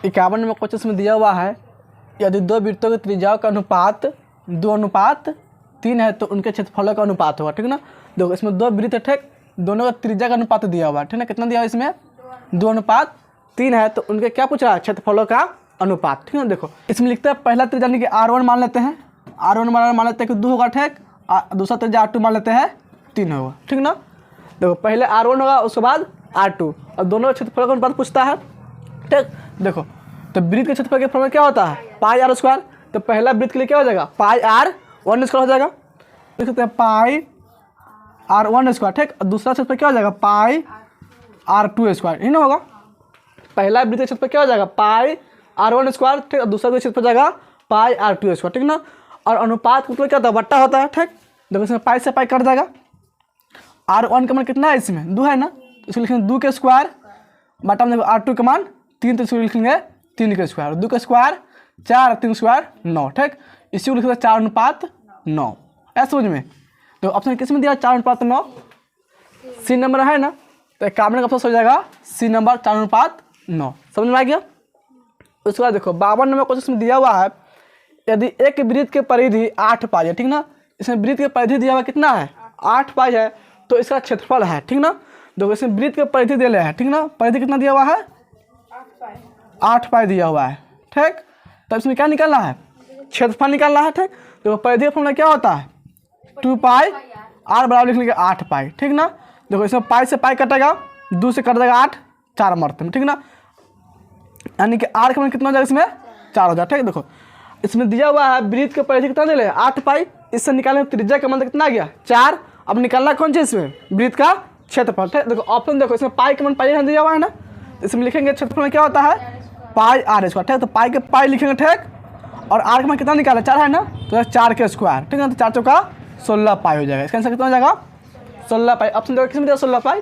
51 number question में दिया हुआ है, यदि दो वृत्तों की त्रिज्याओं का अनुपात 2:3 है तो उनके क्षेत्रफलों का अनुपात होगा। ठीक ना, देखो इसमें दो वृत्त है, ठीक, दोनों का त्रिज्या का अनुपात दिया हुआ है। ठीक ना, कितना दिया हुआ इसमें 2:3 है तो उनके क्या पूछ रहा है, क्षेत्रफलों का अनुपात। ठीक है, देखो इसमें लिखते हैं पहला त्रिज्या यानी कि R1 मान लेते हैं, R1 मान लेते हैं कि 2 होगा, ठीक, दूसरा त्रिज्या R2 मान लेते हैं 3 होगा। ठीक ना, देखो पहले R1 होगा उसके बाद R2 और दोनों क्षेत्रफल का अनुपात पूछता है। ठीक, देखो तो वृत्त के क्षेत्रफल के फॉर्मूला क्या होता है, पाई आर स्क्वायर। तो पहला वृत्त के लिए क्या हो जाएगा, पाई R 1 स्क्वायर हो जाएगा, देख सकते हैं पाई R 1 स्क्वायर। ठीक, और दूसरा क्षेत्रफल क्या हो जाएगा, पाई R 2 स्क्वायर, ही ना होगा। पहला वृत्त के क्षेत्रफल क्या हो जाएगा, पाई R 1 स्क्वायर, ठीक, और दूसरा क्षेत्रफल हो जाएगा पाई R 2 स्क्वायर। ठीक ना, और अनुपात मतलब क्या होता है, बट्टा होता है। ठीक, देखो इसमें पाई से पाई कट जाएगा, R1 का मान कितना है, इसमें 2 है ना, तो इसको लिखेंगे 2 के स्क्वायर, बटा में देखो R2 का मान 3, तो इसको लिखेंगे 3 के स्क्वायर, 2 के स्क्वायर 4, 3 स्क्वायर 9। ठीक, इसी को लिखेंगे 4:9। ऐसा समझ में। तो ऑप्शन किस में दिया, 4:9, सी नंबर है ना, तो 51 का ऑप्शन हो जाएगा सी नंबर 4:9। समझ में आ गया। उसके बाद देखो 52 नंबर क्वेश्चन में दिया हुआ है, यदि एक वृत्त के परिधि 8 पाई है, ठीक ना, इसमें वृत्त के परिधि दिया हुआ कितना है, 8 पाई है, तो इसका क्षेत्रफल है। ठीक ना, देखो इसमें वृत्त के परिधि दे रहे हैं। ठीक ना, परिधि कितना दिया हुआ है, 8 पाई दिया हुआ है। ठीक, तब इसमें क्या निकालना है, क्षेत्रफल निकालना है। ठीक, देखो परिधि का फॉर्मूला क्या होता है, 2 पाई R बराबर लिख लेंगे 8 पाई। ठीक ना, देखो इसमें पाई से पाई कटेगा, 2 से कट जाएगा 8, 4 मरते में। ठीक ना, यानी कि R का मान कितना हो जाएगा, इसमें 4 हो जाएगा। ठीक, देखो इसमें दिया हुआ है वृत्त के परिधि कितना दे रहे हैं, 8 पाई, इससे निकालने त्रिज्या का मान कितना आ गया, 4। अब निकालना कौन सी, इसमें वृत्त का क्षेत्रफल। ठीक, देखो ऑप्शन देखो इसमें पाई का मान पाई दिया हुआ है ना, इसमें लिखेंगे क्षेत्रफल में क्या होता है, पाई R स्क्वायर। ठीक, तो पाई के पाई लिखेंगे, ठीक, और R का मान कितना निकाला, 4 है ना, तो 4 के स्क्वायर। ठीक है, तो 4 चौका 16 पाई हो जाएगा। इसका आंसर कितना हो जाएगा, 16 पाई। ऑप्शन देखो किस में दिया, 16 पाई,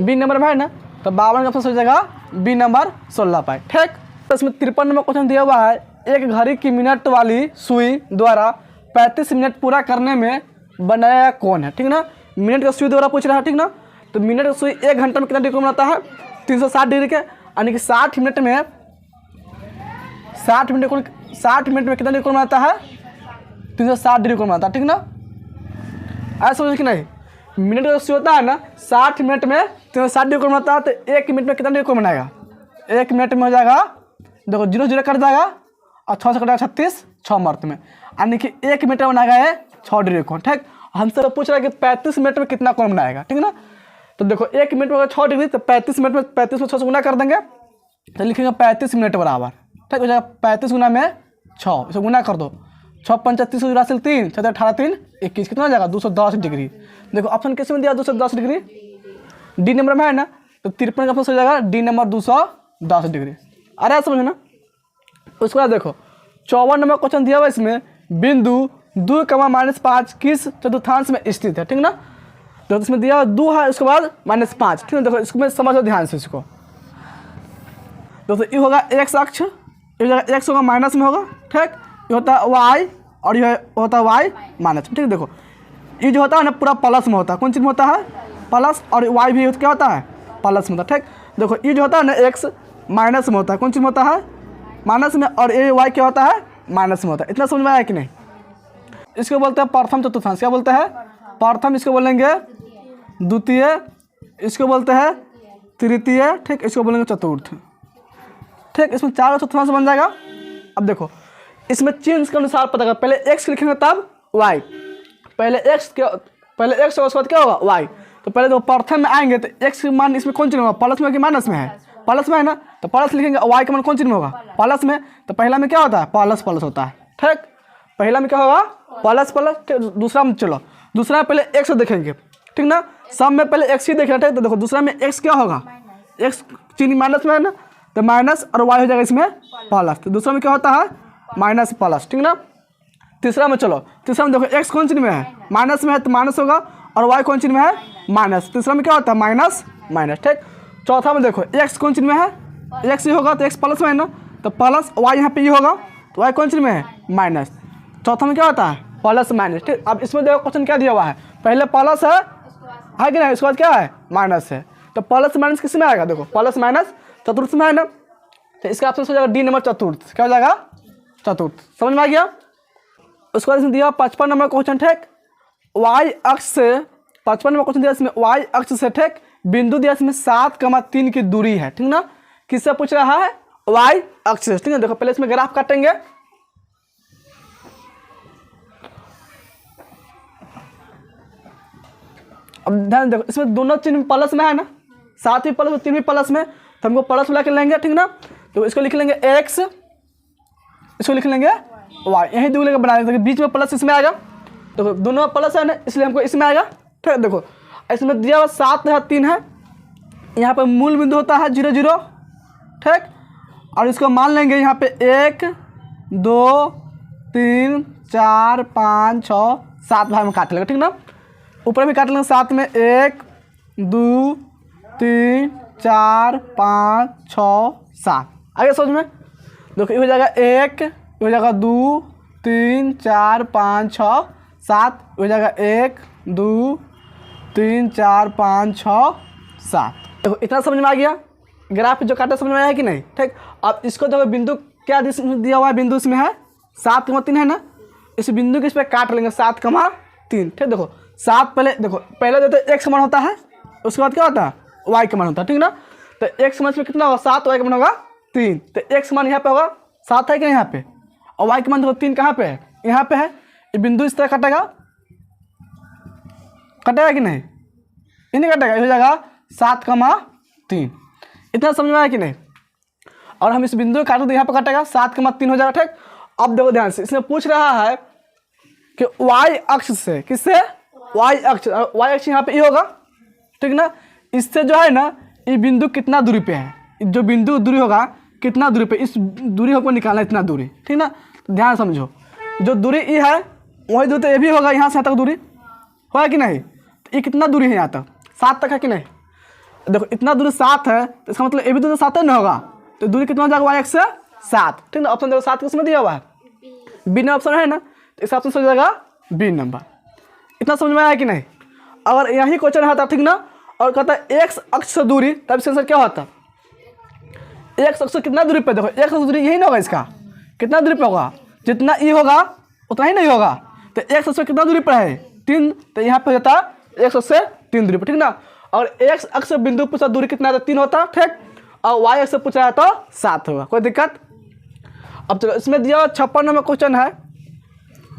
बी नंबर में है ना, तो 52 का ऑप्शन हो जाएगा बी नंबर 16 पाई। ठीक, तो इसमें 53 नंबर क्वेश्चन दिया हुआ है, एक घड़ी की मिनट वाली सुई द्वारा 35 मिनट पूरा करने में बनाया कौन है। ठीक ना, मिनट का सुई द्वारा पूछ रहा है। ठीक ना, तो मिनट का सुई 1 घंटे में कितना डिग्री बनाता है, 360 डिग्री के, यानी कि 60 मिनट में कितना डिग्री बनाता है, 360 डिग्री को बनाता है। ठीक ना, ऐसा समझ कि नहीं, मिनट का सुई होता है ना, 60 मिनट में 360 डिग्री को बनाता है, तो 1 मिनट में कितना डिग्री को बनाएगा, 1 मिनट में हो जाएगा, देखो 0 0 कट जाएगा और 6 से कटेगा 36, 6 मर्त में, यानी कि 1 मिनट में बनाएगा ये 6 डिग्री कोण। ठीक, हमसे पूछ रहा है कि 35 मिनट में कितना कोण बनाएगा। ठीक ना, तो देखो 1 मिनट में अगर 6 डिग्री, तो 35 मिनट में 35 में 6 से गुना कर देंगे, तो लिखेंगे 35 मिनट बराबर। ठीक हो जाएगा 35 गुना में 6, इसे गुना कर दो, 6 5 30 3 6 18 3 21, कितना हो जाएगा 210 डिग्री। देखो ऑप्शन किस में दिया, 210 डिग्री, डी नंबर में है ना, तो 53 का ऑप्शन हो जाएगा डी नंबर 210 डिग्री। अरे समझो ना। उसके बाद देखो 54 नंबर क्वेश्चन दिया हुआ, इसमें बिंदु 2, -5 किस चतुर्थांश में स्थित है। ठीक ना, तो इसमें दिया 2 है, उसके बाद -5। ठीक है, देखो इसको मैं समझो ध्यान से, इसको दोस्तों ये होगा x अक्ष, ये जगह x होगा माइनस में होगा। ठीक, ये होता है y और ये होता है y माइनस। ठीक है, देखो ये जो होता है ना पूरा प्लस में होता है, कौन चीज़ में होता है, प्लस, और y भी क्या होता है, प्लस में होता है। ठीक, देखो ये जो होता है ना x माइनस में होता है, कौन चीज़ में होता है, माइनस में, और ये y क्या होता है, माइनस में होता है। इतना समझ में आया कि नहीं। इसको बोलते हैं प्रथम चतुर्थांश, क्या बोलते हैं, प्रथम, इसको बोलेंगे द्वितीय, इसको बोलते हैं तृतीय, ठीक, इसको बोलेंगे चतुर्थ। ठीक, इसमें 4 चतुर्थांश बन जाएगा। अब देखो इसमें चिन्ह के अनुसार पता कर, पहले x लिखेंगे तब y, पहले x होगा उसके बाद क्या होगा y। तो पहले तो प्रथम में आएंगे तो x का मान इसमें कौन चिन्ह होगा, प्लस में कि माइनस में है, प्लस में है ना, तो प्लस लिखेंगे, y का मान कौन चिन्ह होगा, प्लस में, तो पहला में क्या होता है, प्लस प्लस होता है। ठीक, पहला में क्या होगा, प्लस प्लस। दूसरा में चलो, दूसरा में पहले x देखेंगे। ठीक ना, सब में पहले x ही देखेंगे। ठीक, तो देखो दूसरा में x क्या होगा, x चिन्ह माइनस में है ना, तो माइनस और y हो जाएगा इसमें प्लस, तो दूसरा में क्या होता है, माइनस प्लस। ठीक ना, तीसरा में चलो, तीसरा में देखो x कौन चिन्ह में है, माइनस में है, तो माइनस होगा, और y कौन चिन्ह में है, माइनस, तीसरा में क्या होता है, माइनस माइनस। ठीक, चौथा में देखो x कौन चिन्ह में है, x ही होगा, तो x प्लस में है ना, तो प्लस, y यहाँ पे ये होगा, तो y कौन चिन्ह में है, माइनस। चौथा में क्या होता है, प्लस माइनस। ठीक, अब इसमें देखो क्वेश्चन क्या दिया हुआ है, पहले प्लस है कि नहीं, उसके बाद क्या है, माइनस है, तो प्लस माइनस किस में आएगा, देखो प्लस माइनस चतुर्थ में है ना, तो इसका ऑप्शन हो जाएगा डी नंबर चतुर्थ। क्या हो जाएगा? चतुर्थ। समझ में आ गया? उसके बाद इसमें दिया 55 नंबर क्वेश्चन, ठीक, वाई अक्ष से 55 नंबर क्वेश्चन दिया इसमें वाई अक्ष से, ठीक, बिंदु दिया इसमें 7,3 की दूरी है, ठीक ना। किससे पूछ रहा है? वाई अक्ष से, ठीक है। देखो पहले इसमें ग्राफ काटेंगे। अब ध्यान देखो, इसमें दोनों चिन्ह प्लस में है ना, 7 भी प्लस 3 भी प्लस में, तो हमको प्लस मिला के लेंगे, ठीक ना। तो इसको लिख लेंगे एक्स, इसको लिख लेंगे वाई, यही दो लेकर बना देंगे, बीच में प्लस इसमें आएगा। देखो दोनों प्लस है ना, इसलिए हमको इसमें आएगा, ठीक है। देखो इसमें दिया हुआ 7 है 3 है, यहाँ पर मूल बिंदु होता है 0 0, ठीक, और इसको मान लेंगे यहाँ पे 1 2 3 4 5 6 7 भाग में काट लेंगे, ठीक ना। ऊपर भी काट लेंगे 7 में 1 2 3 4 5 6 7। आगे सोच में देखो, ये हो जाएगा 1, ये हो जाएगा 2 3 4 5 6 7, हो जाएगा 1 2 3 4 5 6 7। देखो इतना समझ में आ गया। ग्राफ जो काटा समझ में आया कि नहीं, ठीक। अब इसको देखो बिंदु क्या दिया हुआ है, बिंदु इसमें है 7,3 है ना, इस बिंदु के इस पर काट लेंगे 7,3, ठीक। देखो 7 पहले देते x मान होता है, उसके बाद क्या होता है? y का मान होता है, ठीक ना। तो x मान इसमें कितना होगा? 7, y का मान होगा 3, तो x मान यहाँ पे होगा 7 है कि यहाँ पे, और y का मान देखो 3 कहाँ पे है? यहाँ पे है। ये बिंदु इस तरह कटेगा, कटेगा कि नहीं? ये नहीं कटेगा, ये हो जाएगा 7,3। इतना समझ में आया कि नहीं? और हम इस बिंदु को काटो तो यहाँ पर कटेगा 7,3 हो जाएगा, ठीक। अब देखो ध्यान से, इसमें पूछ रहा है कि y अक्ष से, किससे? y अक्ष यहाँ पे ये होगा, ठीक ना। इससे जो है ना, ये बिंदु कितना दूरी पे है, जो बिंदु दूरी होगा कितना दूरी पे, इस दूरी हमको निकालना है, इतना दूरी, ठीक ना। तो ध्यान समझो, जो दूरी ये है वही दूरी तो ये भी होगा, यहाँ से यहाँ तक दूरी होगा कि नहीं। तो ये कितना दूरी है यहाँ तक? 7 तक है कि नहीं? देखो इतना दूरी 7 है, तो इसका मतलब ये भी दूरी 7 है ना होगा, तो दूरी कितना हो जाएगा? y अक्ष से 7, ठीक ना। ऑप्शन देखो 7 किसमें दिया हुआ है? बी नंबर ऑप्शन है ना, तो इस ऑप्शन से हो जाएगा बी नंबर। इतना समझ में आया कि नहीं? अगर यही क्वेश्चन आता, ठीक ना, और कहता है x अक्ष से दूरी, तब इसका आंसर क्या होता? x अक्ष से कितना दूरी पे? देखो x अक्ष से दूरी यही ना होगा, इसका कितना दूरी पे होगा? जितना ई होगा उतना ही नहीं होगा। तो x अक्ष से कितना दूरी पर है? 3, तो यहाँ पे जाता है x अक्ष से 3 दूरी पर, ठीक ना। और x अक्ष से बिंदु पूछा दूरी कितना है? 3 होता, ठीक। और y अक्ष से पूछा है तो 7 होगा, कोई दिक्कत? अब चलो इसमें दिया 56 नंबर क्वेश्चन है,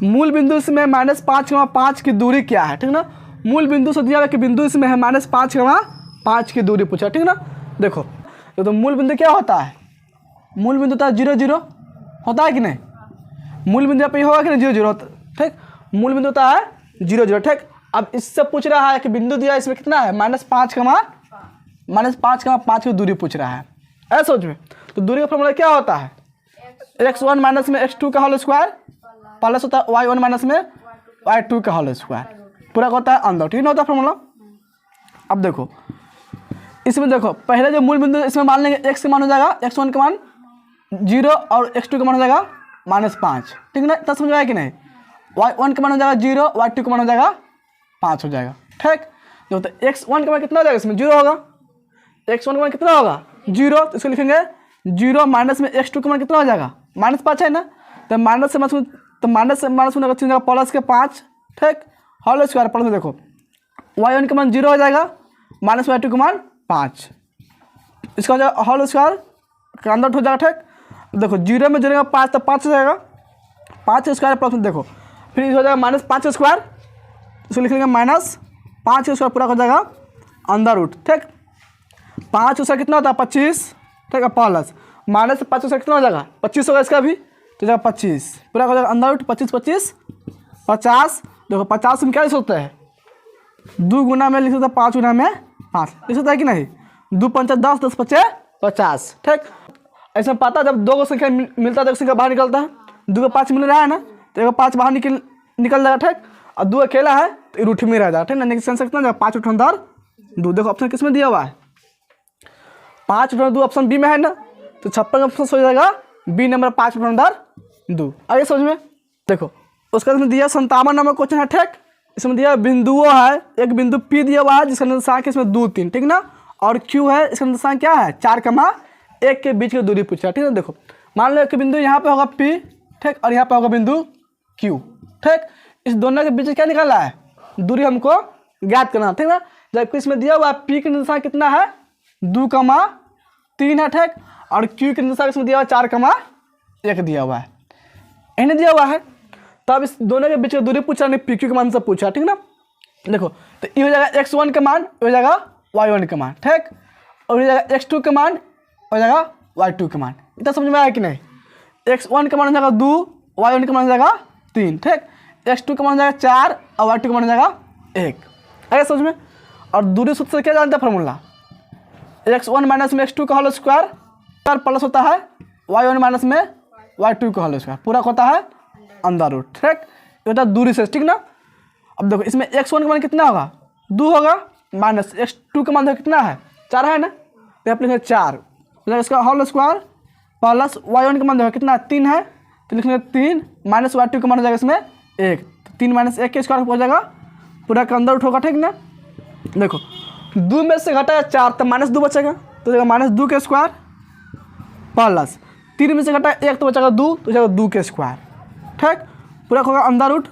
मूल बिंदु इसमें -5,5 की दूरी क्या है, ठीक ना। मूल बिंदु से दिया हुआ कि बिंदु इसमें है -5,5 की दूरी पूछा, ठीक ना। देखो तो मूल बिंदु क्या होता है? मूल बिंदु होता है 0 0, होता है कि नहीं? मूल बिंदु यहाँ पे होगा कि नहीं? 0 0, ठीक। मूल बिंदु होता है 0 0, ठीक। अब इससे पूछ रहा है कि बिंदु दिया इसमें कितना है? -5,5 की दूरी पूछ रहा है, ऐसा सोच में। तो दूरी का फॉर्मूला क्या होता है? x1 माइनस में x2 का होल स्क्वायर प्लस होता है y1 माइनस में y2 का होल स्क्वायर, पूरा होता है अंदर, ठीक ना होता है फॉर्मूला। अब देखो इसमें देखो, पहले जो मूल बिंदु इसमें मान लेंगे x का मान हो जाएगा, x1 का मान 0 और x2 का मान हो जाएगा -5, ठीक ना। इतना समझ में आया कि नहीं? y1 का मान हो जाएगा 0, y2 का मान हो जाएगा 5 हो जाएगा, ठीक। तो x1 का मान कितना हो जाएगा? इसमें 0 होगा, x1 का मान कितना होगा? 0, तो इसको लिखेंगे 0 माइनस में x2 का मान कितना हो जाएगा? -5 है ना, तो माइनस से माइनस में जाएगा प्लस के 5, ठीक, होल स्क्वायर प्लस में देखो y1 का मान 0 हो जाएगा, माइनस y2 का मान 5, इसका हो जाएगा होल स्क्वायर का अंदर हो जाएगा, ठीक। देखो 0 में जोड़ेगा 5 तो 5 हो जाएगा, 5 स्क्वायर प्लस में देखो फिर हो जाएगा -5 स्क्वायर, इसको लिख लेंगे -5 स्क्वायर पूरा हो जाएगा अंदर रूट, ठीक। 5 स्क्वायर कितना होता है? 25, ठीक है, प्लस -5 स्क्वायर कितना हो जाएगा? 25 होगा इसका भी, तो जाएगा 25 पूरा हो जाएगा अंदर रूट 25 25 50। देखो 50 में क्या लिख सकते हैं? 2 गुना में लिख सकते हैं, 5 गुना में 5 लिख सकता है कि नहीं? 2 5 10, 10 5 50, ठीक। ऐसा पता जब 2 संख्या मिलता है तो एक संख्या बाहर निकलता है, 2 का 5 मिल रहा है ना, तो 5 बाहर निकल जाएगा, ठीक। और 2 अकेला है तो रूठ में रह जाएगा, ठीक ना। नेक्स्ट आंसर कितना? 5 × 2। देखो ऑप्शन किस में दिया हुआ है? 5 × 2 ऑप्शन बी में है ना, तो 56 का ऑप्शन हो जाएगा बी नंबर 5 × 2। आगे समझ में देखो, उसका इसमें दिया 57 नंबर क्वेश्चन है, ठीक। इसमें दिया बिंदुओं है, एक बिंदु P दिया हुआ है जिसका निर्देशांक है इसमें 2 3, ठीक ना, और Q है, इसका निर्देशांक क्या है? 4, एक के बीच की दूरी पूछा, ठीक है। देखो मान लो एक बिंदु यहाँ पे होगा P, ठीक, और यहाँ पे होगा बिंदु Q, ठीक। इस दोनों के बीच क्या निकालना है, दूरी हमको ज्ञात करना, ठीक ना। जबकि इसमें दिया हुआ P की निर्देशांक कितना है 2,3 है, ठीक, और Q की निर्देशांक इसमें दिया हुआ 4,1 दिया हुआ है, इन्हें दिया हुआ है। तब इस दोनों के बीच की दूरी पूछा, नहीं PQ के मान से पूछा, ठीक ना। देखो तो ये हो जाएगा x1 का मान, हो जाएगा y1 का मान, ठीक, और हो जाएगा x2 का मान, हो जाएगा y2 का मान। इतना समझ में आया कि नहीं। x1 का मान हो जाएगा 2, y1 का मान हो जाएगा 3, ठीक, x2 का मान हो जाएगा 4 और y2 का मान हो जाएगा 1। आगे समझ में। और दूरी सूत्र से क्या जानते हैं फार्मूला, x1 माइनस में x2 का होल स्क्वायर प्लस होता है y1 माइनस में y2 का होल स्क्वायर, पूरा होता है अंडर रूट, ठीक। ये होता है दूरी से, ठीक ना। अब देखो इसमें x1 का मान कितना होगा 2 होगा, माइनस x2 का मान कितना है 4 है ना, तो यहाँ पर लिखेंगे 4, इसका होल स्क्वायर प्लस y1 का मान देखो कितना 3 है, तो लिखेंगे 3 माइनस y2 का मान हो जाएगा इसमें 1, तो 3 माइनस 1 के स्क्वायर हो जाएगा, पूरा का अंदर उठोगा, ठीक ना। देखो 2 में से घटाया 4 तो माइनस 2 बचेगा, तो जाएगा माइनस 2 के स्क्वायर प्लस 3 में से घटाया 1 तो बचेगा 2, तो जाएगा 2 के स्क्वायर, ठीक, पूरा होगा अंदर रूट,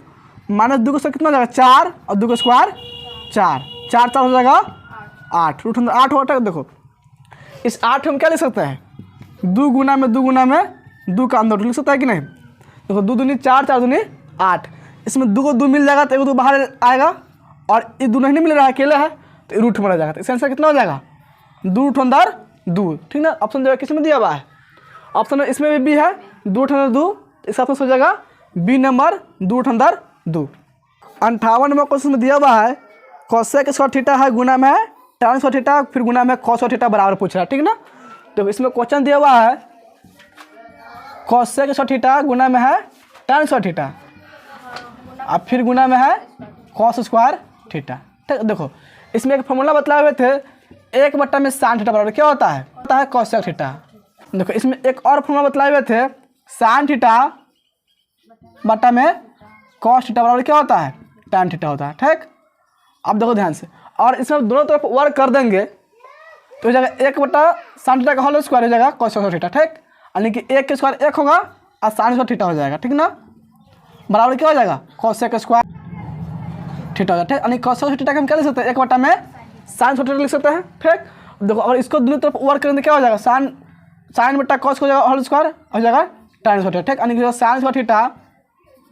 माइनस 2 के स्क्वायर कितना हो जाएगा 4 और 2 के स्क्वायर 4, 4 4 हो जाएगा 8, रूट अंदर 8 होगा। देखो इस 8 हम क्या लिख सकते हैं 2 गुना में 2 का अंदर रूट लिख सकता है कि नहीं। देखो 2 दूनी 4, 4 दूनी 8, इसमें 2 को 2 मिल जाएगा तो 1 2 बाहर आएगा, और ये 2 नहीं मिल रहा है अकेले है तो रूट में रह जाएगा, तो इसका आंसर कितना हो जाएगा 2 रूट अंदर 2, ठीक ना। ऑप्शन जो है किस में दिया हुआ है, ऑप्शन इसमें भी है 2 रूट अंदर 2, इसका ऑप्शन हो जाएगा बी नंबर 2 रूट अंदर 2। 58वां क्वेश्चन में दिया हुआ है कोसेक स्क्वायर थीटा है गुना में है tan स्क्वायर थीटा, फिर गुना में cos स्क्वायर थीटा बराबर पूछ रहा है, ठीक ना। तो इसमें क्वेश्चन दिया हुआ है कोसेक स्क्वायर थीटा गुना में है tan स्क्वायर थीटा, अब फिर गुना में है cos स्क्वायर थीटा, ठीक। देखो इसमें एक फॉर्मूला बतलाए हुए थे 1 में साइन थीटा बराबर क्या होता है कोसेक थीटा। देखो इसमें एक और फॉर्मूला बतलाए हुए थे साइन थीटा बटा में cos थीटा बराबर क्या होता है tan थीटा होता है, ठीक। अब देखो ध्यान से, और इसमें दोनों तरफ वर्क कर देंगे तो हो जाएगा 1 साइन थीटा का होल स्क्वायर हो जाएगा cos स्क्वायर थीटा, ठीक, यानी कि 1 के स्क्वायर 1 होगा और साइन स्क्वायर थीटा हो जाएगा, ठीक ना, बराबर क्या हो जाएगा कोसेक स्क्वायर थीटा हो जाएगा, ठीक। यानी cos स्क्वायर थीटा का हम क्या लिख सकते हैं 1 में साइन स्क्वायर थीटा लिख सकते हैं, ठीक। देखो और इसको दोनों तरफ वर्क करेंगे क्या हो जाएगा साइन बटा cos हो जाएगा होल स्क्वायर हो जाएगा tan स्क्वायर, ठीक, यानी कि साइन स्क्वायर थीटा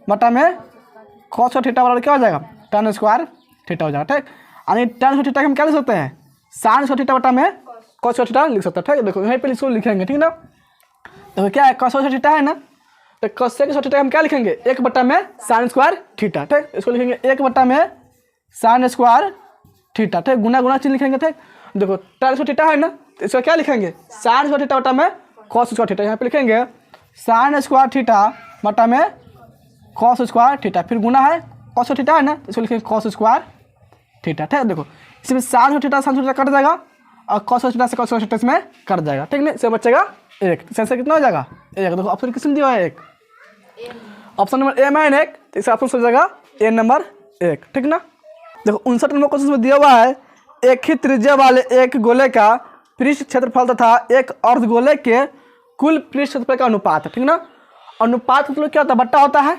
बटा में cos स्क्वायर थीटा बराबर क्या हो जाएगा tan स्क्वायर थीटा हो जाएगा, ठीक। यानी tan स्क्वायर थीटा हम क्या लिख सकते हैं साइन स्क्वायर थीटा बटा में cos स्क्वायर थीटा लिख सकते हैं, ठीक। देखो यहीं पे इसको लिखेंगे, ठीक ना। देखो क्या है cos स्क्वायर थीटा है ना, तो कोसेक स्क्वायर थीटा हम क्या लिखेंगे 1 में साइन स्क्वायर थीटा, ठीक, इसको लिखेंगे 1 में साइन स्क्वायर थीटा, ठीक, गुना गुना चीज लिखेंगे, ठीक। देखो tan स्क्वायर थीटा है ना, तो इसको क्या लिखेंगे साइन स्क्वायर थीटा बटा में cos स्क्वायर थीटा, यहाँ पे लिखेंगे साइन स्क्वायर थीटा बटा में cos स्क्वायर थीटा, फिर गुना है cos स्क्वायर थीटा है ना, इसको लिखेंगे cos स्क्वायर थीटा, ठीक। देखो इसमें साइन थीटा कट जाएगा और cos थीटा से cos स्क्वायर थीटा इसमें कट जाएगा, ठीक ना, इससे बचेगा 1, तो आंसर कितना हो जाएगा 1। देखो ऑप्शन किसमें दिया है 1, ऑप्शन नंबर ए में 1, तो इसका ऑप्शन हो जाएगा ए नंबर 1, ठीक ना। देखो 59 क्वेश्चन में दिया हुआ है एक ही त्रिज्या वाले एक गोले का पृष्ठ क्षेत्रफल तथा एक अर्धगोले के कुल पृष्ठ क्षेत्रफल का अनुपात है, ठीक ना। अनुपात मतलब क्या होता है बट्टा होता है,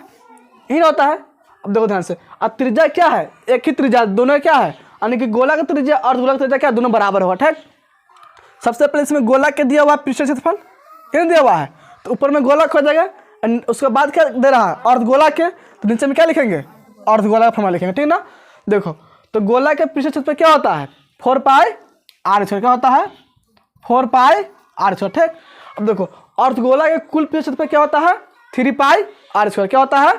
इन होता है। अब देखो ध्यान से, अब त्रिज्या क्या है एक ही त्रिज्या, दोनों क्या है यानी कि गोला का त्रिज्या और अर्धगोला का त्रिज्या क्या दोनों बराबर होगा, ठीक। सबसे पहले इसमें गोला के दिया हुआ पृष्ठ क्षेत्रफल क्या दिया हुआ है, तो ऊपर में गोला खो जाएगा, उसके बाद क्या दे रहा है अर्धगोला के, तो नीचे में क्या लिखेंगे अर्धगोला का फॉर्मूला लिखेंगे, ठीक ना। देखो तो गोला के पृष्ठ क्षेत्रफल क्या होता है 4 पाई r स्क्वायर, क्या होता है 4 पाई r स्क्वायर, ठीक। अब देखो अर्धगोला के कुल पृष्ठ क्षेत्रफल क्या होता है 3 पाई r स्क्वायर, क्या होता है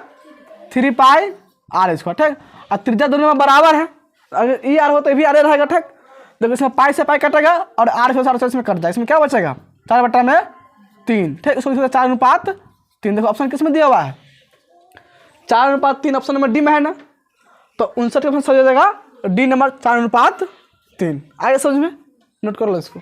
3 पाई r स्क्वायर, ठीक। और त्रिज्या दोनों में बराबर है, अगर ई आर हो तो भी आर रहेगा, ठीक। देखो इसमें पाई से पाई कटेगा और r स्क्वायर इसमें कट जाएगा, इसमें क्या बचेगा 4/3, ठीक। इसको लिखते 4:3। देखो ऑप्शन किस में दिया हुआ है 4:3, ऑप्शन नंबर डी में है ना, तो 59 ऑप्शन सही हो जाएगा डी नंबर 4:3। आगे समझ में नोट कर लो इसको।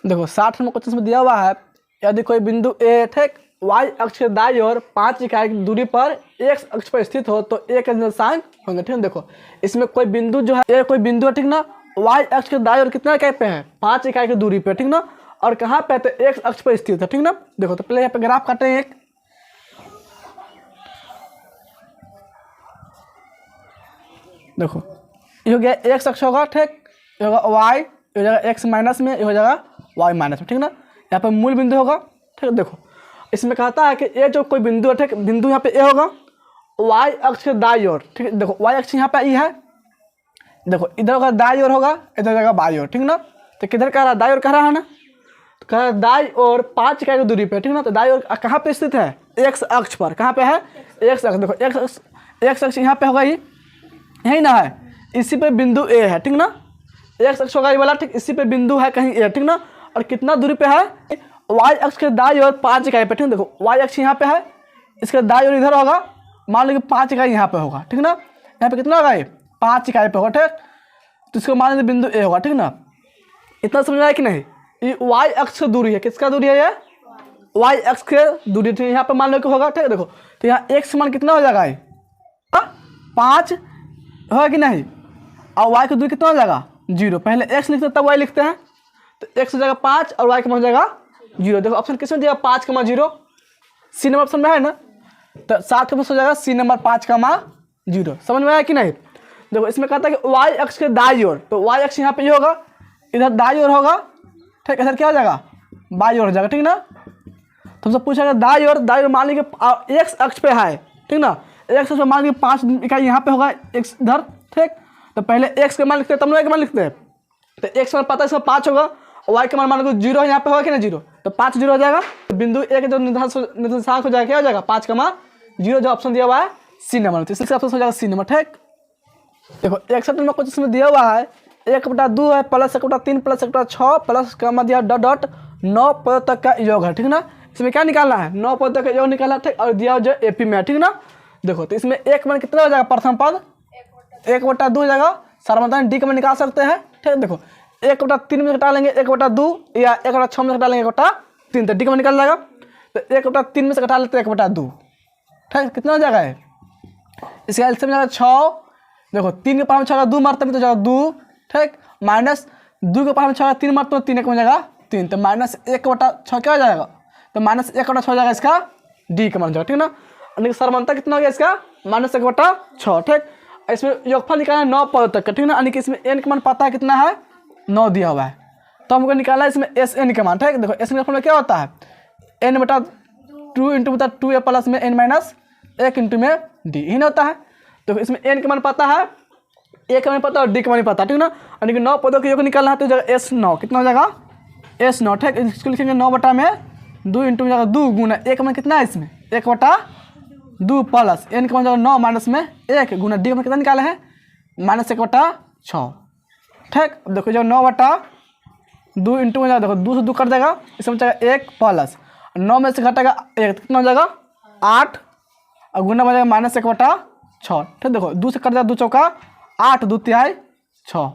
देखो 60 नंबर क्वेश्चन में दिया हुआ है यदि कोई बिंदु ए, ठीक, y अक्ष के दाईं ओर 5 इकाई की दूरी पर x अक्ष पर स्थित हो तो a के निर्देशांक होंगे, ठीक है। देखो इसमें कोई बिंदु जो है ये कोई बिंदु है, ठीक ना, y अक्ष के दाईं ओर कितना इकाई पे है 5 इकाई की दूरी पे, ठीक ना, और कहाँ पे है तो एक्स अक्ष पर स्थित है, ठीक ना। देखो तो पहले यहाँ पे ग्राफ काटे हैं एक, देखो ये हो गया एक्स अक्ष होगा, ठीक, ये होगा वाई, ये हो जाएगा एक्स माइनस में, ये हो जाएगा वाई माइनस में, ठीक ना। यहाँ पे मूल बिंदु होगा, ठीक है। देखो इसमें कहता है कि ये जो कोई बिंदु है, ठीक, बिंदु यहाँ पे ए होगा वाई अक्ष के दाईं ओर, ठीक है। देखो वाई अक्ष यहाँ पे ई है, देखो इधर होगा दाईं ओर होगा, इधर जाएगा बाईं ओर, ठीक ना। तो किधर कह रहा है, दाईं ओर कह रहा है ना, तो कह रहा है दाईं ओर 5 इकाई की दूरी पे, ठीक ना। तो दाईं ओर कहाँ पे स्थित है, एक्स अक्ष पर, कहाँ पे है एक्स अक्ष। देखो एक्स अक्ष यहाँ पे होगा, ये यही ना है, इसी पे बिंदु ए है, ठीक ना। एक्स अक्ष होगा ये वाला, ठीक, इसी पे बिंदु है कहीं ए, ठीक ना। और कितना दूरी पे है, वाई अक्ष के दाईं ओर 5 इकाई पे, ठीक है। देखो वाई अक्ष यहाँ पे है, इसके दाईं ओर इधर होगा, मान लो कि 5 इकाई यहाँ पे होगा, ठीक ना। यहाँ पे कितना होगा, ये 5 इकाई पे होगा, ठीक। तो इसको मान लीजिए बिंदु ए होगा, ठीक ना। इतना समझ में आया कि नहीं। ये वाई अक्ष की दूरी है, किसका दूरी है, ये वाई अक्ष के दूरी, ठीक। यहाँ पे मान लो कि होगा, ठीक, देखो तो यहाँ एक्स मान कितना हो जाएगा, ये 5 होगा कि नहीं, और वाई की दूरी कितना हो जाएगा 0। पहले एक्स लिखते हैं तब वाई लिखते हैं, तो एक्स हो जाएगा 5 और वाई का मान हो जाएगा 0। देखो ऑप्शन किसमें दिया, 5 का मान 0, सी नंबर ऑप्शन में है ना। तो 7 के पास हो जाएगा सी नंबर 5 का मान 0। समझ में आया कि नहीं। देखो इसमें कहता है कि वाई अक्ष के दाईं ओर, तो वाई अक्ष यहाँ पे ये होगा, इधर दाईं ओर होगा, ठीक, इधर क्या हो जाएगा बाईं ओर हो जाएगा, ठीक ना। तुमसे पूछेगा दाईं ओर मान लीजिए एक्स अक्ष पे है, ठीक ना। एक्स अक्ष पे मान लीजिए 5 इकाई यहाँ पे होगा एक्स इधर, ठीक। तो पहले एक्स के मान लिखते हैं तब वाई के मान लिखते हैं। तो एक्स मान पता है इसमें 5 होगा, और वाई के मान लो 0 है, यहाँ पे होगा कि ना 0, तो 5 0 हो जाएगा। तो बिंदु ए के जो निर्देशांक हो जाएगा क्या हो जाएगा 5 का मान 0, जो ऑप्शन दिया हुआ है सी नंबर, तो इसलिए ऑप्शन हो जाएगा सी नंबर, ठीक। देखो 61 नंबर कुछ इसमें दिया हुआ है 1/2 है प्लस 1/3 प्लस 1/6 प्लस का मध्य डॉट डॉट 9 पद तक का योग है, ठीक ना। इसमें क्या निकालना है, 9 पद तक का योग निकालना है, ठीक। और दिया जो एपी में है, ठीक ना। देखो तो इसमें एक मान कितना हो जाएगा, प्रथम पद 1/2 हो जाएगा, सार्वधानिक डी का मान निकाल सकते हैं, ठीक। देखो 1/3 में घटा लेंगे 1/2, या 1/6 में घटा लेंगे 1/3, तो डी का मान निकाल जाएगा। तो 1/3 में से घटा लेते हैं 1/2, ठीक, कितना हो जाएगा है, इसका एलसीएम में जाएगा 6। देखो 3 के पावर में 6 2 मारते हैं तो जाएगा 2, ठीक, माइनस 2 के पावर में 6 3 मारते हैं 3 हो जाएगा 3, तो -1/6 क्या हो जाएगा, तो -1/6 हो जाएगा इसका डी का मान हो जाएगा, ठीक ना। और समानता कितना हो गया इसका -1/6, ठीक। इसमें योगफल निकालना है 9 पद तक का, ठीक ना। यानी कि इसमें एन का मान पता है कितना है 9 दिया हुआ है, तो हमको निकालना है इसमें एस एन का मान, ठीक। देखो एस एन का फॉर्मूला क्या होता है, n/2 × 2a प्लस में n-1 इंटू में डी, ही ना होता है। तो इसमें एन का मान पता है, ए का मान पता है और डी का मान पता है, ठीक ना। यानी कि 9 पदों के योग निकालना है तो जाएगा S9, कितना हो जाएगा S9, ठीक। इसको लिखेंगे 9/2 इंटू में जाएगा 2 गुना ए का मान कितना है इसमें 1/2 प्लस एन का मान जाएगा 9 माइनस में 1 गुना डी का मान कितना निकाले हैं -1/6, ठीक। अब देखो जो 9/2 इंटू में जाएगा, देखो 2 से 2 कट जाएगा, इसमें जाएगा 1 प्लस 9 में से घटेगा 1, कितना हो जाएगा 8, और गुना बन जाएगा -1/6, ठीक। देखो 2 से कट जाएगा 2 चौका 8 2 तिहाई 6,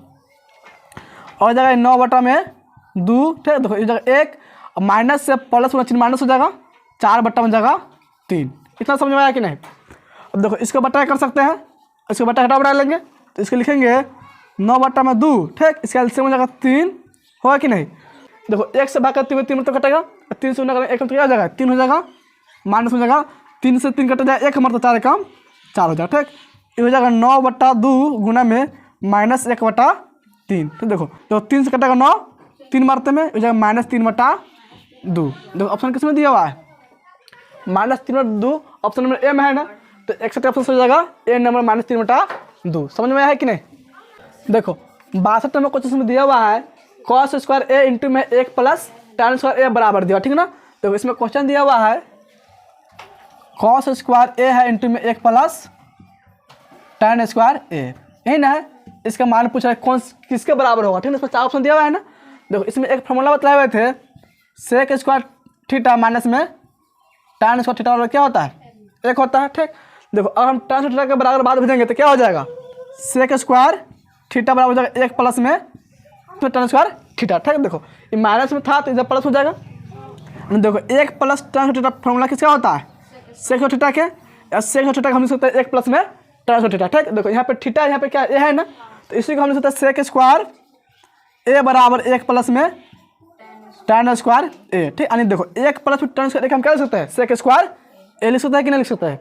और जाएगा 9/2, ठीक। देखो ये जगह 1 और माइनस से प्लस होना चाहिए, माइनस हो जाएगा 4 में जाएगा 3। इतना समझ में आया कि नहीं। अब देखो इसको बटा कर सकते हैं, इसको बटा घटा बढ़ा लेंगे, तो इसको लिखेंगे 9/2, ठीक। इसका एलसीएम हो जाएगा 3, होगा कि नहीं। देखो 1 से भाग कर 3 तो कटेगा, 3 से 1 तो क्या हो जाएगा 3 हो जाएगा, माइनस हो जाएगा 3 से 3 कट जाएगा 1 हमारा, तो 4 कम 4 हो जाएगा, ठीक। ये हो जाएगा 9/2 गुना में -1/3, तो देखो 3 से कटेगा 9, 3 मारते में हो जाएगा -3/2। देखो ऑप्शन किस में दिया हुआ है -3/2, ऑप्शन नंबर ए में है ना, तो 61 ऑप्शन हो जाएगा ए नंबर -3/2। समझ में आया है कि नहीं। देखो 62 नंबर क्वेश्चन में दिया हुआ है cos² a इंटू में 1 प्लस tan² a बराबर दिया, ठीक ना। तो इसमें क्वेश्चन दिया हुआ है cos² a है इंटू में 1 प्लस tan² a, यही ना है। इसका मान पूछ रहा है कौन किसके बराबर होगा, ठीक है। इसमें 4 ऑप्शन दिया हुआ है ना। देखो इसमें एक फॉर्मूला बताए हुए थे sec² थीटा माइनस में tan² थीटा बराबर क्या होता है 1 होता है, ठीक। देखो अगर हम tan² थीटा के बराबर बाद भेजेंगे तो क्या हो जाएगा sec² थीटा बराबर हो जाएगा 1 प्लस में tan² थीटा, ठीक। देखो ये माइनस में था तो इधर प्लस हो जाएगा। देखो 1 प्लस tan² थीटा फॉर्मूला किसका होता है sec² थीटा के, या sec² थीटा हम लिख सकते हैं 1 प्लस में tan² थीटा, ठीक। देखो यहाँ पे थीटा यहाँ पे क्या ए है ना, तो इसी को हम लिख सकते हैं sec² a बराबर 1 प्लस में tan स्क्वायर ए, ठीक। यानी देखो एक प्लस फिर tan स्क्वायर हम क्या लिख सकते हैं, सेक स्क्वायर ए लिख सकते हैं कि नहीं लिख सकते हैं।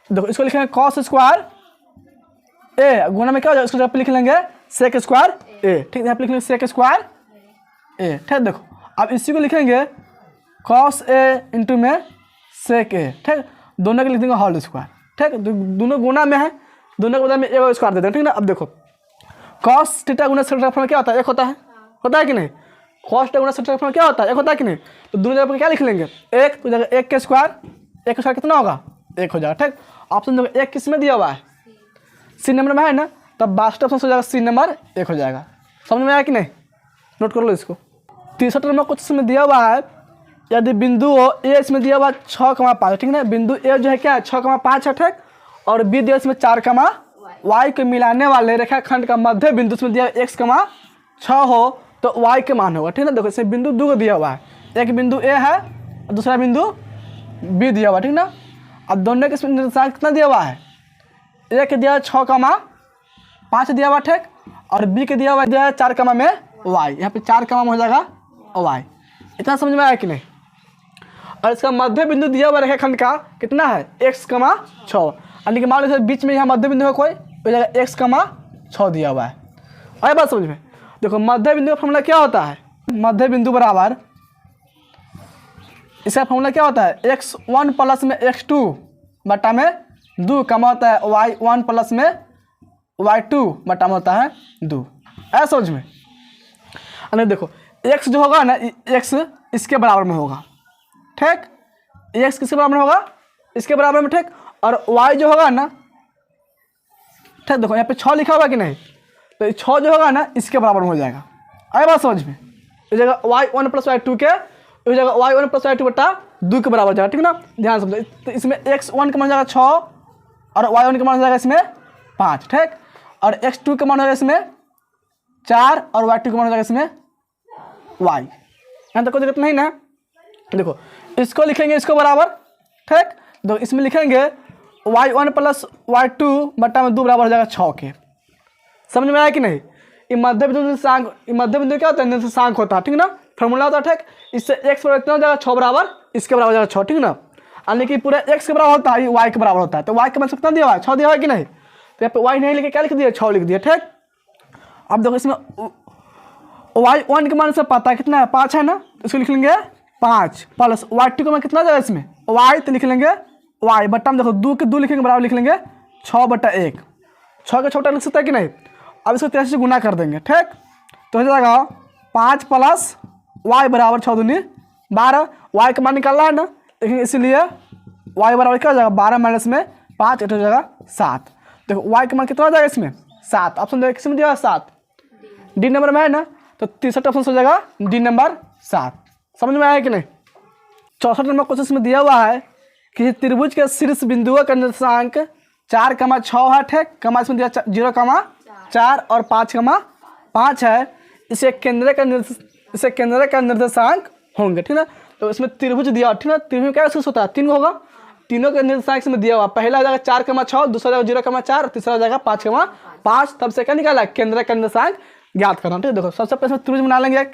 देखो इसको लिखेंगे कॉस स्क्वायर ए, गुना में क्या हो जाएगा, इसको जब लिख लेंगे सेक स्क्वायर ए, ठीक। यहाँ पे लिख लेंगे सेक स्क्वायर ए, ठीक। देखो अब इसी को लिखेंगे कॉस ए इंटू में सेक ए, ठीक। दोनों के लिख देंगे होल स्क्वायर, ठीक। दोनों गुना में है, दोनों के बदले में ए स्क्वायर देते हैं, ठीक ना। अब देखो कॉस थीटा गुना सेक का क्या होता है, एक होता है कि नहीं। कॉस थीटा गुना सेक का क्या होता है, एक होता है कि नहीं। तो दोनों जगह पर क्या लिख लेंगे, एक, तो जगह एक के स्क्वायर, एक का स्क्वायर कितना होगा, एक हो जाएगा, ठीक। ऑप्शन देखो एक किस में दिया हुआ है, सी नंबर में है ना, तब बास्ट ऑप्शन हो जाएगा सी नंबर एक हो जाएगा। समझ में आया कि नहीं, नोट कर लो इसको। तीसरा नंबर कुछ इसमें दिया हुआ है, यदि बिंदु हो ए इसमें दिया हुआ 6,5, ठीक ना। बिंदु ए जो है क्या है 6,5 है, ठीक। और बी दिया इसमें 4, को मिलाने वाले रेखाखंड का मध्य बिंदु इसमें दिया x,6 हो तो y के मान होगा, ठीक ना। देखो इसमें बिंदु 2 को दिया हुआ है, एक बिंदु ए है और दूसरा बिंदु बी दिया हुआ है, ठीक ना। अब दोनों के निर्देशांक कितना दिया हुआ है, एक दिया हुआ 6,5 दिया हुआ, ठीक। और बी के दिया हुआ है 4, में y, यहाँ पे 4, हो जाएगा y। इतना समझ में आया कि नहीं। और इसका मध्य बिंदु दिया हुआ रेखाखंड का कितना है x,6, यानी कि मान लीजिए बीच में यहाँ मध्य बिंदु है कोई, तो जगह x,6 दिया हुआ है। आए बात समझ में। देखो मध्य बिंदु का फॉर्मूला क्या होता है, मध्य बिंदु बराबर, इसका फॉर्मूला क्या होता है, x1 प्लस में x2 बटा में 2 कमा होता है y1 प्लस में y2 बटा में होता है 2। ऐसा समझ में। अरे देखो x जो होगा ना, x इसके बराबर में होगा, ठीक। x किसके बराबर में होगा, इसके बराबर में, ठीक। और y जो होगा ना, ठीक। देखो यहाँ पे 6 लिखा हुआ कि नहीं, तो 6 जो होगा ना इसके बराबर में हो जाएगा। आए बात समझ में। इस जगह y1 प्लस y2 के, इस जगह y1 प्लस y2 बटा 2 के बराबर जाएगा, ठीक ना। ध्यान समझो। तो इसमें x1 का मान जाएगा 6 और y1 का मान हो जाएगा इसमें 5, ठीक। और x2 का मान हो जाएगा इसमें 4 और y2 का मान हो जाएगा इसमें y। यहाँ तक कोई दिक्कत नहीं ना। देखो इसको लिखेंगे इसको बराबर, ठीक। तो इसमें लिखेंगे y1 प्लस y2 बटा में 2 बराबर हो जाएगा 6 के। समझ में आया कि नहीं। ये मध्य बिंदु निर्देशांक, मध्य बिंदु क्या होता है, निर्देशांक होता है, ठीक ना। फॉर्मूला होता है, ठीक। इससे x बराबर कितना हो जाएगा 6 बराबर, इसके बराबर हो जाएगा 6, ठीक ना। यानी कि पूरा x के बराबर होता है, y के बराबर होता है, तो y के मान कितना दिया हुआ है 6 दिया हुआ है कि नहीं। तो यहाँ पे y नहीं लिखे क्या लिख दिया, 6 लिख दिया, ठीक। अब देखो इसमें y1 के मान से पता है कितना है, 5 है ना, इसको लिख लेंगे 5 प्लस y2 का मान कितना जाएगा इसमें y, तो लिख लेंगे y बट्टा में देखो 2 के 2 लिखेंगे बराबर लिख लेंगे 6/1, 6 का छोटा लिख सकता है कि नहीं। अब इसको 83 से गुना कर देंगे, ठीक। तो हो जाएगा 5 प्लस y बराबर 6 दूनी 12, y का मान निकालना है ना, लेकिन इसीलिए y बराबर क्या हो जाएगा 12 माइनस में 5, हो जाएगा 7। देखो y का मान कितना हो जाएगा इसमें 7, ऑप्शन देखो किस में दिया 7, डी नंबर में है ना। तो तीसरा ऑप्शन हो जाएगा डी नंबर 7। समझ में आया कि नहीं। चौथा नंबर क्वेश्चन में दिया हुआ है कि त्रिभुज के शीर्ष बिंदुओं का निर्देशांक 4,6 है, ठीक। कमा इसमें दिया 0,4 और 5,5 है। इसे केंद्र का निर्देशांक होंगे, ठीक ना। तो इसमें त्रिभुज दिया, ठीक ना। त्रिभुज क्या होता है, 3 होगा, तीनों के निर्देशांक इसमें दिया हुआ। पहला हो जाएगा 4,6, दूसरा हो जाएगा 0,4, तीसरा हो जाएगा 5,5। तब से क्या निकाला, केंद्र का निर्देशांक ज्ञात करना, ठीक। देखो सबसे पहले त्रिभुज बना लेंगे एक,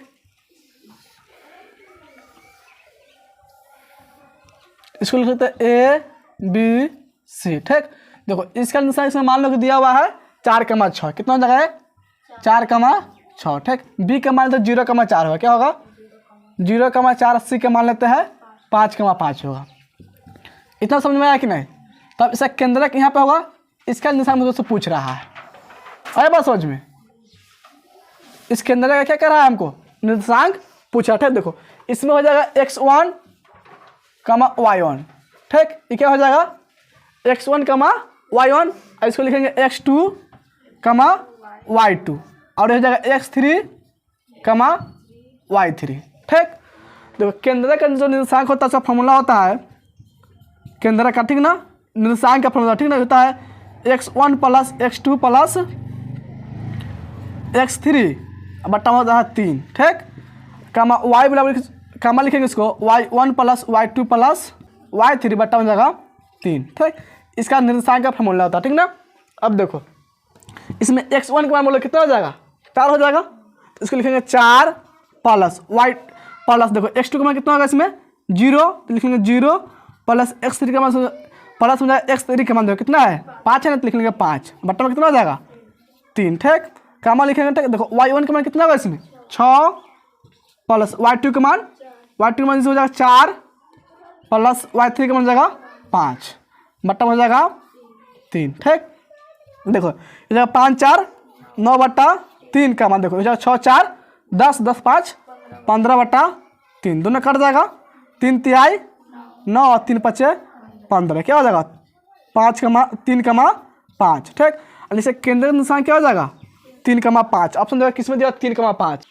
इसको लिख सकते हैं ABC, ठीक। देखो इसका निर्देशांक इसमें मान लो कि दिया हुआ है 4,6, कितना हो जाएगा 4,6, ठीक। बी का मान लेते 0,4 होगा, क्या होगा 0,4, सी का मान लेते हैं 5,5 होगा। इतना समझ में आया कि नहीं। तब इसका केंद्रक यहाँ पे होगा, इसका निर्देशांक मुझसे पूछ रहा है, आया बात समझ में। इस केंद्र का क्या कर रहा है, हमको निर्देशांक पूछा, ठीक। देखो इसमें हो जाएगा x1, y1, ठीक। ये क्या हो जाएगा x1, y1, और इसको लिखेंगे x2, y2, और ये हो जाएगा x3, y3, ठीक। देखो केंद्र का जो निर्देशांक होता है उसका फॉर्मूला होता है केंद्र का, ठीक ना। निर्देशांक का फॉर्मूला, ठीक ना, होता है x1 plus x2 plus x3 बट्टा होता है 3, ठीक। y बराबर कामा लिखेंगे इसको y1 plus y2 plus y3 बट्टा हो जाएगा 3, ठीक। इसका निर्देशांक का फॉर्मूला होता है, ठीक ना। अब देखो इसमें x1 का मान बोलो कितना हो जाएगा 4 हो जाएगा, तो इसको लिखेंगे 4 प्लस प्लस देखो x2 का मान कितना होगा इसमें 0, तो लिख लेंगे 0 प्लस x3 का मान प्लस हो जाएगा x3 का मान देखो कितना है 5 है ना, तो लिख लेंगे 5 बट्टा में कितना हो जाएगा 3। ठीक, का मान लिखेंगे। ठीक, देखो y1 का मान कितना होगा इसमें 6 प्लस y2 का मान हो जाएगा 4 प्लस y3 का मान हो जाएगा 5 बट्टा में हो जाएगा 3। ठीक, देखो ये जाएगा 5 4 9 बट्टा 3 का मान देखो ये जाएगा 6 4 10 10 5 15 बट्टा 3 दोनों कट जाएगा 3 तिहाई 9 और 3 5 15 क्या हो जाएगा 5 का मान 3 का मान 5। ठीक, और इसे केंद्र निशान क्या हो जाएगा 3 का मान 5। ऑप्शन देखो किस में दिया 3 का मान 5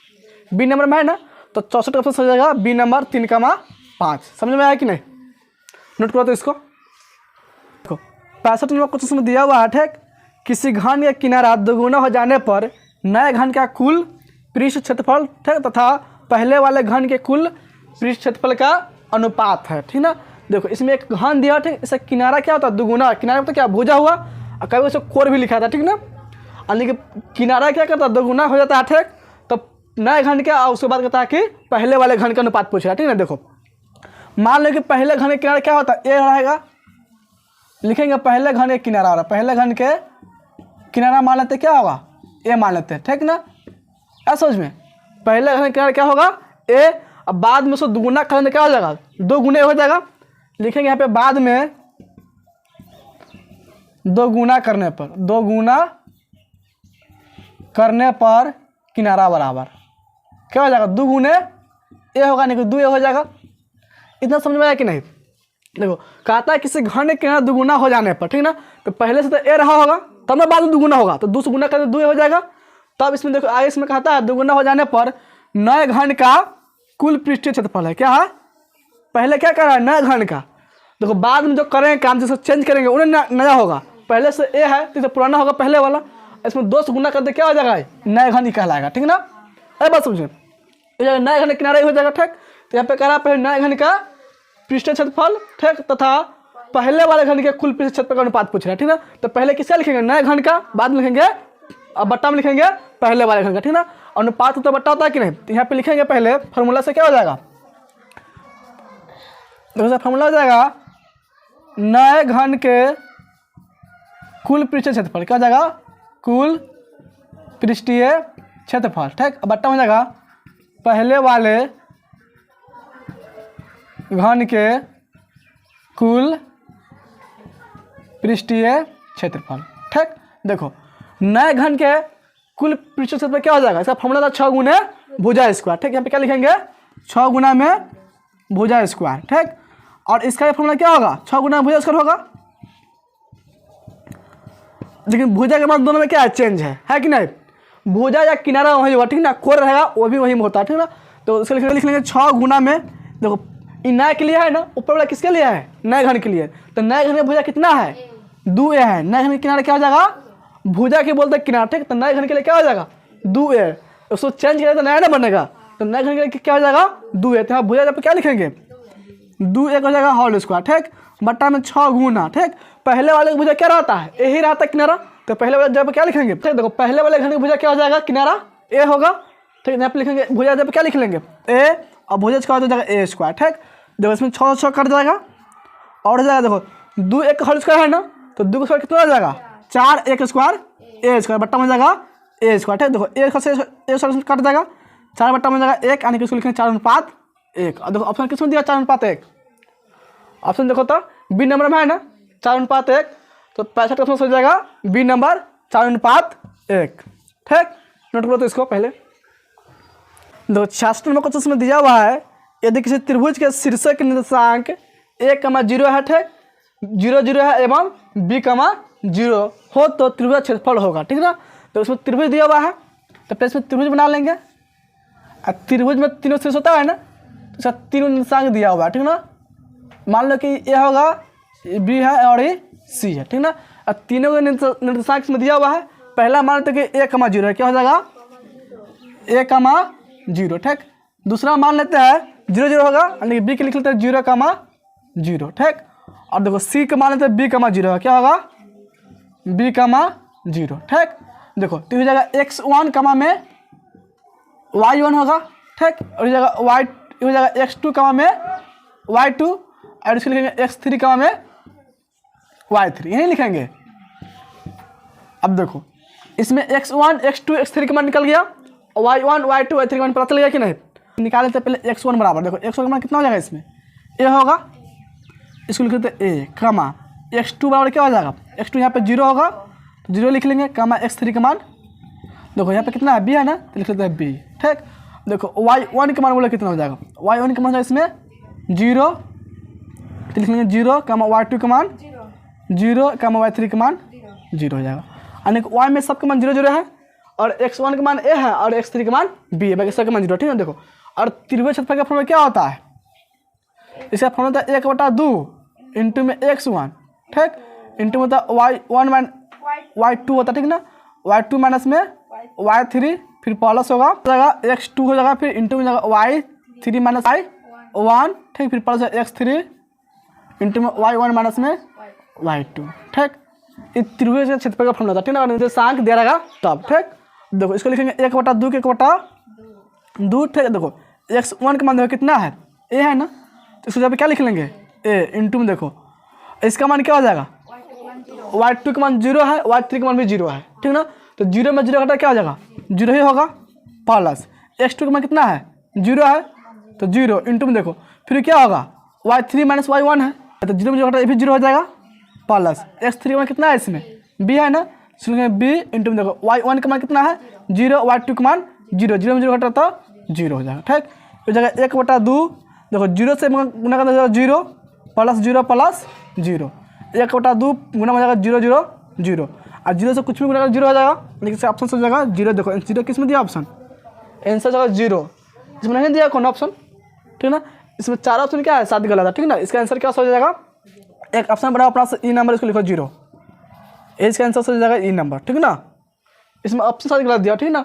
बी नंबर में है ना, तो 64 ऑप्शन हो जाएगा बी नंबर 3 का मान 5। समझ में आया कि नहीं, नोट करो तो इसको। देखो 65 नंबर क्वेश्चन में दिया हुआ है। ठीक, किसी घन का किनारा दोगुना हो जाने पर नए घन का कुल पृष्ठ क्षेत्रफल ठीक तथा पहले वाले घन के कुल पृष्ठ क्षेत्रफल का अनुपात है। ठीक ना, देखो इसमें एक घन दिया। ठीक, इसका किनारा क्या होता है दुगुना, किनारा तो क्या भुजा हुआ और कभी उसे कोर भी लिखा था। ठीक ना, यानी कि किनारा क्या करता है दोगुना हो जाता है। ठीक, तो नए घन का उसके बाद कहता है कि पहले वाले घन का अनुपात पूछ रहा है। ठीक ना, देखो मान लो कि पहले घन के किनारा क्या होता है ए रहेगा, लिखेंगे पहले घन के किनारा हो रहा है, पहले घन के किनारा मान लेते क्या होगा ए मान लेते हैं। ठीक ना, ऐसा समझ में पहले घन किनारा क्या होगा ए, अब बाद में उसको दुगुना करने क्या हो जाएगा 2 गुने हो जाएगा। लिखेंगे यहाँ पे बाद में 2 गुना करने पर किनारा बराबर क्या हो जाएगा 2 गुने ए होगा, नहीं 2 ए हो जाएगा। इतना समझ में आया कि नहीं। देखो कहता है किसी घन के किनारा दुगुना हो जाने पर, ठीक ना, तो पहले से तो ए रहा होगा तब ना बाद में दुगुना होगा, तो 2 से गुना करके 2 ए हो जाएगा। तब इसमें देखो आगे इसमें कहता है दुगुना हो जाने पर नए घन का कुल पृष्ठीय क्षेत्रफल है। क्या है पहले क्या कर रहा है नए घन का, देखो बाद में जो करेंगे काम जैसे चेंज करेंगे उन्हें नया होगा, पहले से ए है तो पुराना होगा पहले वाला, इसमें 2 से गुना करते क्या हो जाएगा नए घन ही कहलाएगा। ठीक ना, अरे बात समझे नए घन किनारा ही हो जाएगा। ठीक, तो यहाँ पे कह रहा है पहले नए घन का पृष्ठीय क्षेत्रफल ठीक तथा पहले वाले घन के कुल पृष्ठ क्षेत्रफल का अनुपात पूछ रहा है। ठीक ना, तो पहले किसका लिखेंगे नए घन का, बाद में लिखेंगे अब बट्टा में लिखेंगे पहले वाले घन का। ठीक ना, अनुपात तो बट्टा होता है कि नहीं, तो यहाँ पे लिखेंगे पहले फार्मूला से क्या हो जाएगा, देखो सर फार्मूला हो जाएगा नए घन के कुल पृष्ठीय क्षेत्रफल क्या हो जाएगा कुल पृष्ठीय क्षेत्रफल। ठीक, अब बट्टा हो जाएगा पहले वाले घन के कुल पृष्ठीय क्षेत्रफल। ठीक, देखो नए घन के कुल पृष्ठीय क्षेत्रफल क्या हो जाएगा, इसका फॉर्मूला था 6 गुने भुजा स्क्वायर। ठीक, यहाँ पे क्या लिखेंगे 6 गुना में भुजा स्क्वायर। ठीक, और इसका फॉर्मूला क्या होगा 6 गुना भुजा स्क्वायर होगा, लेकिन भुजा के बाद दोनों में क्या है चेंज है कि नहीं, भुजा या किनारा वही होगा। ठीक ना, कोर रहेगा वो भी वही में होता है। ठीक ना, तो इसके लिए लिख लेंगे 6 गुना में, देखो नए के लिए है ना, ऊपर वाला किसके लिए है नए घन के लिए, तो नए घन का भुजा कितना है 2 ए है, नए घन के किनारा क्या हो जाएगा भुजा के बोलते हैं किनारा। ठीक, तो नए घन के लिए क्या हो जाएगा 2 ए, उसको चेंज करें तो नया ना बनेगा, तो नए घन के लिए क्या हो जाएगा 2 ए, तो यहाँ भुजा जब क्या लिखेंगे 2 ए हो जाएगा होल स्क्वायर। ठीक, बट्टा में 6 गुना। ठीक, पहले वाले भुजा क्या रहता है ए ही रहता है किनारा, तो पहले वाले जब क्या लिखेंगे ठीक, देखो पहले वाले घन का भुजा क्या हो जाएगा किनारा ए होगा। ठीक, यहाँ पे लिखेंगे भुजा जब क्या लिख लेंगे ए, और भुजा का हो जाएगा ए स्क्वायर। ठीक, देखो इसमें 6 6 कट जाएगा और हो जाएगा देखो 2 एक होल स्क्वायर है ना, तो 2 स्क्वायर कितना हो जाएगा 4 1 स्क्वायर ए स्क्वायर बट्टा में जाएगा ए स्क्वायर। ठीक, देखो एक स्क्वायर कट जाएगा 4 बट्टा में जाएगा 1, यानी कि इसको लिखेंगे 4:1। और देखो ऑप्शन किसमें दिया 4:1, ऑप्शन देखो तो बी नंबर में है ना 4:1, तो 65 का ऑप्शन हो जाएगा बी नंबर 4:1। ठीक, नोट करो तो इसको पहले। देखो 66 नंबर क्वेश्चन में दिया हुआ है यदि किसी त्रिभुज के शीर्षक के निर्देशांक a, 0 है ठीक 0 0 है एवं b, 0 हो तो त्रिभुज क्षेत्रफल होगा। ठीक ना, तो उसमें त्रिभुज दिया हुआ है तो पहले इसमें त्रिभुज बना लेंगे। और त्रिभुज में 3 शीर्ष होता है ना, तो इसका 3 निर्देशांक दिया हुआ है। ठीक ना, मान लो कि a होगा b है और ये c है। ठीक ना, और तीनों का निर्देशांक इसमें दिया हुआ है। पहला मान लेते कि a, 0 है, क्या हो जाएगा a, 0। ठीक, दूसरा मान लेते हैं 0 0 होगा, यानी कि b के लिख लेते हैं 0, 0। ठीक, और देखो c का मान लेते हैं b, 0 क्या होगा b, 0। ठीक, देखो तो हो जाएगा x1, में y1 होगा। ठीक, और हो जाएगा ये हो जाएगा x2 कमा में y2 और इसको लिखेंगे x3 कमा में y3, यही लिखेंगे। अब देखो इसमें x1 x2 x3 का मान निकल गया, y1 y2 y3 का मान पता चल गया कि नहीं। निकाले थे पहले x1 बराबर, देखो x1 का मान कितना हो जाएगा, इसमें a होगा, इसको लिख लेते a कमा x2 बराबर क्या हो जाएगा, x2 यहाँ पे 0 होगा तो 0 लिख लेंगे, कमा x3 का मान देखो यहाँ पे कितना है b है ना, तो लिख लेते हैं b। ठीक, देखो y1 का मान बोले कितना हो जाएगा, y1 का मान इसमें 0 तो लिख लेंगे 0 कमा y2 का मान 0 कमा y3 का मान 0 हो जाएगा। यानी कि y में सबका मान 0 0 है और x1 का मान a है और x3 का मान b है, बाकी सबका मान 0। ठीक है, देखो और त्रिभुज क्षेत्रफल का फॉर्मूला क्या होता है, इसका फॉर्मूला होता है 1/2 इंटू में x1, ठीक, इंटू में होता है y1 y2 होता है, ठीक ना, y2 माइनस में y3 फिर प्लस होगा x2 हो जाएगा, फिर इंटू में जाएगा y3 माइनस y1, ठीक, फिर प्लस x3 इंटू में y1 माइनस में y2। ठीक, ये त्रिभुज के क्षेत्रफल का फॉर्मूला था, ठीक ना, निर्देशांक दे रहेगा तब। ठीक, देखो इसको लिखेंगे 1/2 के 1/2। ठीक है, देखो x1 का मान देखो कितना है, a है ना, तो इसको जब क्या लिख लेंगे a इंटू में देखो इसका मान क्या हो जाएगा, y2 का मान 0 है, y3 का मान भी 0 है, ठीक ना, तो 0 में 0 घटा क्या हो जाएगा 0 ही होगा, प्लस x2 का मान कितना है 0 है तो 0 इंटू में देखो फिर क्या होगा y3 माइनस y1 है तो 0 में 0 घटा ये भी 0 हो जाएगा, प्लस x3 का मान कितना है इसमें b है ना, इसलिए b इंटू में देखो y1 का मान कितना है 0, y2 का मान 0, 0 में 0 घटा तो 0 हो जाएगा। ठीक, हो जाएगा 1/2, देखो 0 से गुना करना जाएगा 0 प्लस 0 प्लस 0, 1/2 गुना हो जाएगा 0 0 0 और 0 से कुछ भी गुना कर 0 हो जाएगा, लेकिन ऑप्शन से हो जाएगा 0। देखो 0 किस में दिया ऑप्शन, आंसर जगह 0, इसमें नहीं दिया कौन ऑप्शन, ठीक ना, इसमें 4 ऑप्शन क्या है 7 गलत है, ठीक ना, इसका आंसर क्या हो जाएगा, एक ऑप्शन बना अपना ई नंबर, इसको लिखो 0, इसका आंसर हो जाएगा ई नंबर, ठीक ना, इसमें ऑप्शन 7 गलत दिया, ठीक ना।